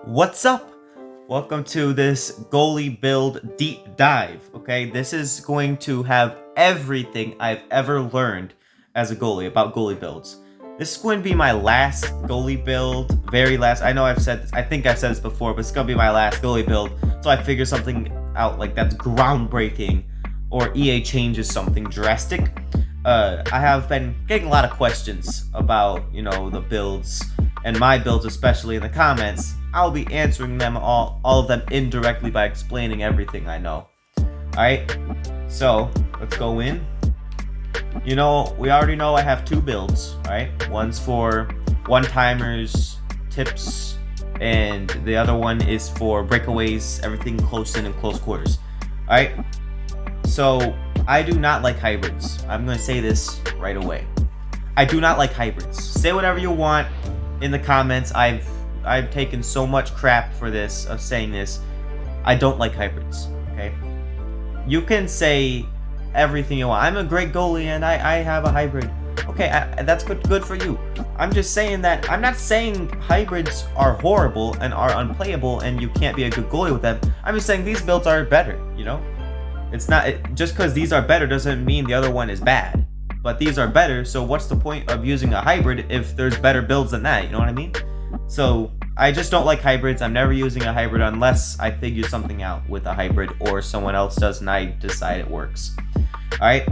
What's up? Welcome to this goalie build deep dive. Okay, this is going to have everything I've ever learned as a goalie about goalie builds. This is going to be my last goalie build, very last. I know I've said this, I think I've said this before, but it's gonna be my last goalie build. So I figure something out like that's groundbreaking, or EA changes something drastic. I have been getting a lot of questions about, the builds and my builds, especially in the comments. I'll be answering them all of them indirectly by explaining everything I know. Alright, so let's go in. We already know I have two builds, right? One's for one-timers, tips, and the other one is for breakaways, everything close in and close quarters. Alright, so I do not like hybrids. I'm going to say this right away. I do not like hybrids. Say whatever you want in the comments. I've taken so much crap for this, of saying this. I don't like hybrids, okay? You can say everything you want. I'm a great goalie and I have a hybrid. Okay, that's good for you. I'm just saying that, I'm not saying hybrids are horrible and are unplayable and you can't be a good goalie with them. I'm just saying these builds are better, It's not, just because these are better doesn't mean the other one is bad. But these are better, so what's the point of using a hybrid if there's better builds than that, you know what I mean? So, I just don't like hybrids. I'm never using a hybrid unless I figure something out with a hybrid or someone else does and I decide it works. Alright,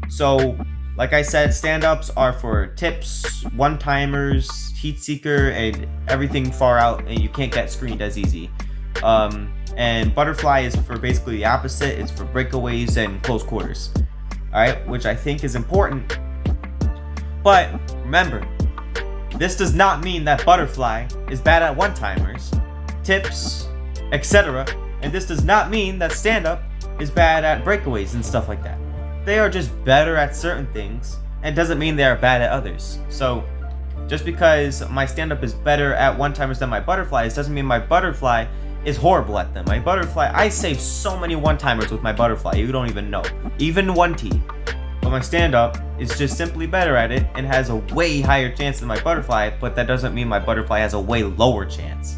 so like I said, stand-ups are for tips, one-timers, heat seeker, and everything far out and you can't get screened as easy. And butterfly is for basically the opposite. It's for breakaways and close quarters. Alright, which I think is important. But remember, this does not mean that butterfly is bad at one-timers, tips, etc. And this does not mean that stand-up is bad at breakaways and stuff like that. They are just better at certain things, and doesn't mean they are bad at others. So, just because my stand-up is better at one-timers than my butterflies doesn't mean my butterfly is horrible at them. My butterfly, I save so many one-timers with my butterfly, you don't even know. Even 1T. But my stand-up is just simply better at it and has a way higher chance than my butterfly, but that doesn't mean my butterfly has a way lower chance.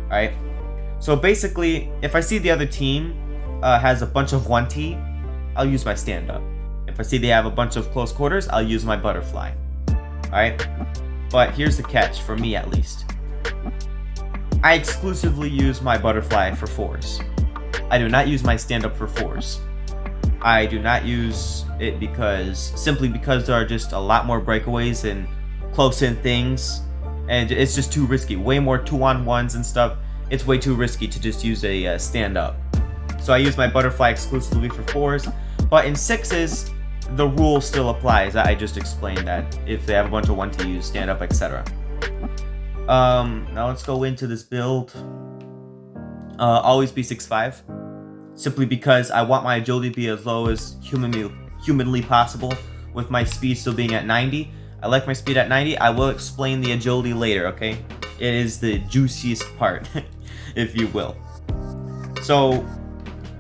Alright? So basically, if I see the other team has a bunch of 1T, I'll use my stand-up. If I see they have a bunch of close quarters, I'll use my butterfly. Alright? But here's the catch, for me at least. I exclusively use my butterfly for 4s. I do not use my stand-up for 4s. I do not use it simply because there are just a lot more breakaways and close-in things, and it's just too risky. Way more 2-on-1s and stuff. It's way too risky to just use a stand-up. So I use my butterfly exclusively for 4s, but in 6s, the rule still applies. I just explained that if they have a bunch of 1 to use, stand-up, etc. Now let's go into this build. Always be 6'5". Simply because I want my agility to be as low as humanly possible, with my speed still being at 90. I like my speed at 90. I will explain the agility later, okay? It is the juiciest part, if you will. So,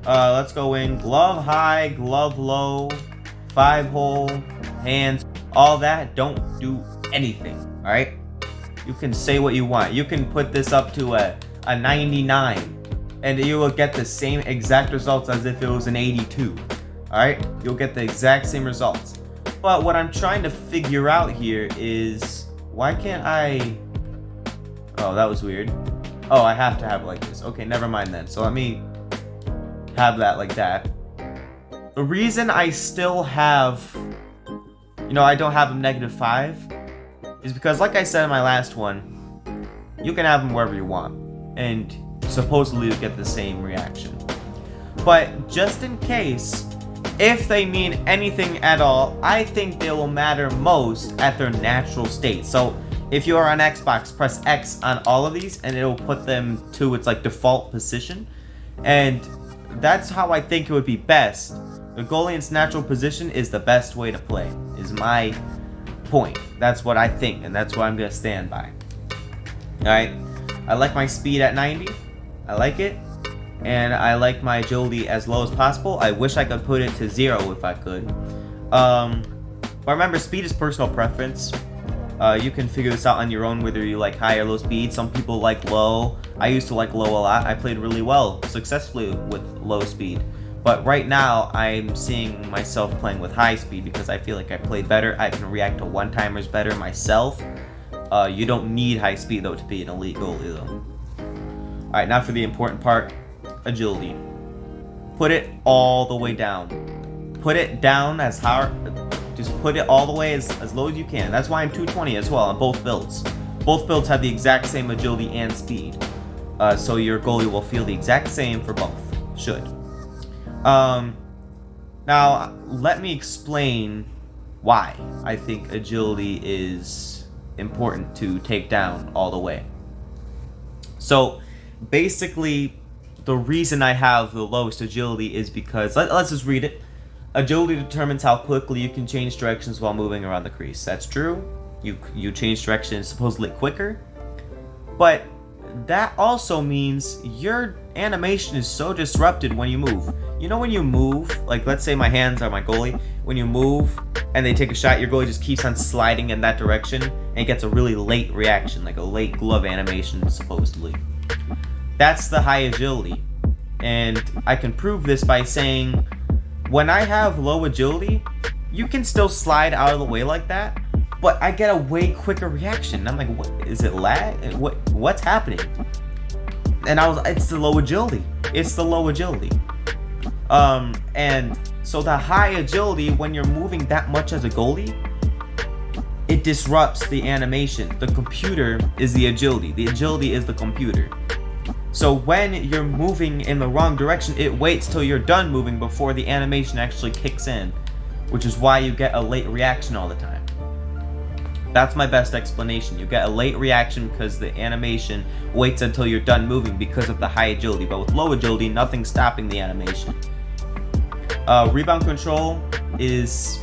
let's go in. Glove high, glove low, 5-hole, hands, all that. Don't do anything, alright? You can say what you want. You can put this up to a 99. And you will get the same exact results as if it was an 82. Alright? You'll get the exact same results. But what I'm trying to figure out here is, why can't I... Oh, that was weird. Oh, I have to have it like this. Okay, never mind then. So let me have that like that. The reason I still have... I don't have a -5 is because, like I said in my last one, you can have them wherever you want. And supposedly to get the same reaction. But just in case, if they mean anything at all, I think they will matter most at their natural state. So if you are on Xbox, press X on all of these and it'll put them to its default position. And that's how I think it would be best. The goalie in its natural position is the best way to play, is my point. That's what I think, and that's what I'm going to stand by. Alright, I like my speed at 90. I like it, and I like my agility as low as possible. I wish I could put it to 0 if I could. But remember, speed is personal preference. You can figure this out on your own, whether you like high or low speed. Some people like low. I used to like low a lot. I played really well, successfully with low speed. But right now, I'm seeing myself playing with high speed because I feel like I play better. I can react to one-timers better myself. You don't need high speed, though, to be an elite goalie, though. Alright, now for the important part, agility. Put it all the way down. Put it down as hard. Just put it all the way as low as you can. That's why I'm 220 as well on both builds. Both builds have the exact same agility and speed. So your goalie will feel the exact same for both. Should. Now, let me explain why I think agility is important to take down all the way. So, basically, the reason I have the lowest agility is because, let's just read it. Agility determines how quickly you can change directions while moving around the crease. That's true. You change directions supposedly quicker. But that also means your animation is so disrupted when you move. You know when you move, like let's say my hands are my goalie, when you move and they take a shot, your goalie just keeps on sliding in that direction and gets a really late reaction, like a late glove animation supposedly. That's the high agility. And I can prove this by saying when I have low agility, you can still slide out of the way like that, but I get a way quicker reaction. I'm like, what is it, lag? What's happening? And it's the low agility. It's the low agility. And so the high agility, when you're moving that much as a goalie, it disrupts the animation. The computer is the agility. The agility is the computer. So when you're moving in the wrong direction, it waits till you're done moving before the animation actually kicks in, which is why you get a late reaction all the time. That's my best explanation. You get a late reaction because the animation waits until you're done moving because of the high agility. But with low agility, nothing's stopping the animation. Rebound control is,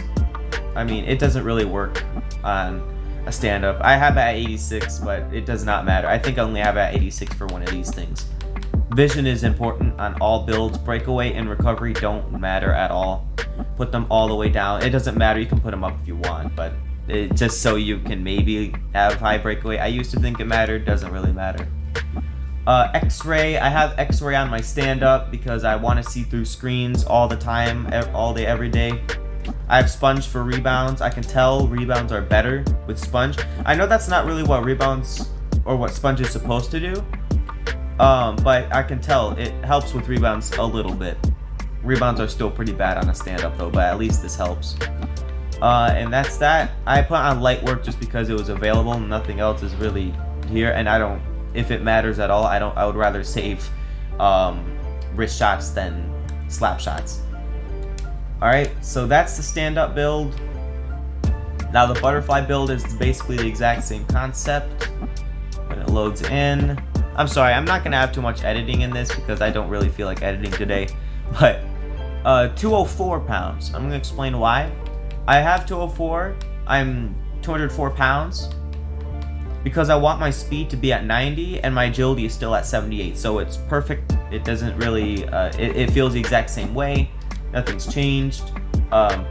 it doesn't really work on a stand-up. I have it at 86, but it does not matter. I think I only have it at 86 for one of these things. Vision is important on all builds. Breakaway and recovery don't matter at all. Put them all the way down. It doesn't matter. You can put them up if you want, but just so you can maybe have high breakaway. I used to think it mattered. Doesn't really matter. X-ray. I have X-ray on my stand-up because I want to see through screens all the time, all day, every day. I have sponge for rebounds. I can tell rebounds are better with sponge. I know that's not really what rebounds or what sponge is supposed to do, but I can tell it helps with rebounds a little bit. Rebounds are still pretty bad on a stand-up though, but at least this helps. And that's that. I put on light work just because it was available. Nothing else is really here, and I don't. If it matters at all, I would rather save wrist shots than slap shots. Alright, so that's the stand-up build. Now the butterfly build is basically the exact same concept. When it loads in. I'm sorry, I'm not going to have too much editing in this because I don't really feel like editing today. But 204 pounds. I'm going to explain why. I have 204. I'm 204 pounds. Because I want my speed to be at 90 and my agility is still at 78. So it's perfect. It doesn't really, it feels the exact same way. Nothing's changed.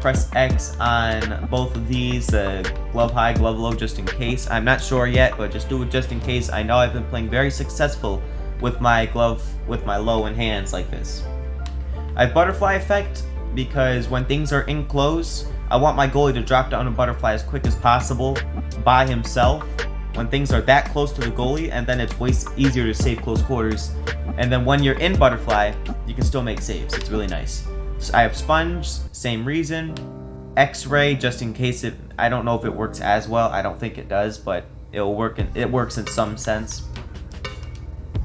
Press X on both of these, glove high, glove low, just in case. I'm not sure yet, but just do it just in case. I know I've been playing very successful with my glove, with my low in hands like this. I have butterfly effect because when things are in close, I want my goalie to drop down a butterfly as quick as possible by himself. When things are that close to the goalie, and then it's way easier to save close quarters. And then when you're in butterfly, you can still make saves. It's really nice. So I have sponge, same reason. X-ray, just in case I don't know if it works as well. I don't think it does, but it'll work. It works in some sense.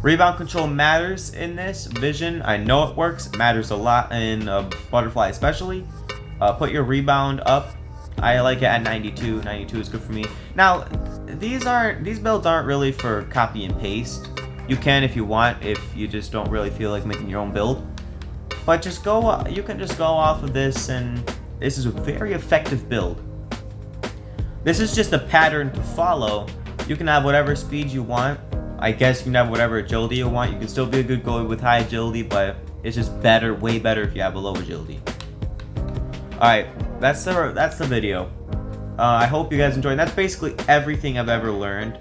Rebound control matters in this. Vision, I know it works. It matters a lot in butterfly, especially. Put your rebound up. I like it at 92. 92 is good for me. Now, these builds aren't really for copy and paste. You can if you want, if you just don't really feel like making your own build. But you can just go off of this, and this is a very effective build. This is just a pattern to follow. You can have whatever speed you want. I guess you can have whatever agility you want. You can still be a good goalie with high agility, but it's just better, way better if you have a low agility. Alright, that's the video. I hope you guys enjoyed. That's basically everything I've ever learned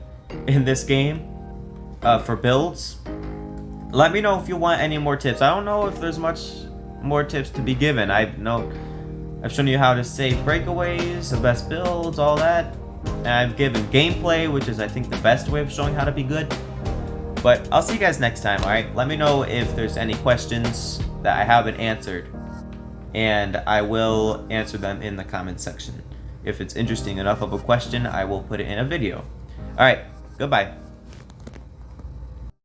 in this game for builds. Let me know if you want any more tips. I don't know if there's much more tips to be given. I've shown you how to save breakaways, the best builds, all that. And I've given gameplay, which is I think the best way of showing how to be good. But I'll see you guys next time, alright? Let me know if there's any questions that I haven't answered, and I will answer them in the comment section. If it's interesting enough of a question, I will put it in a video. Alright, goodbye.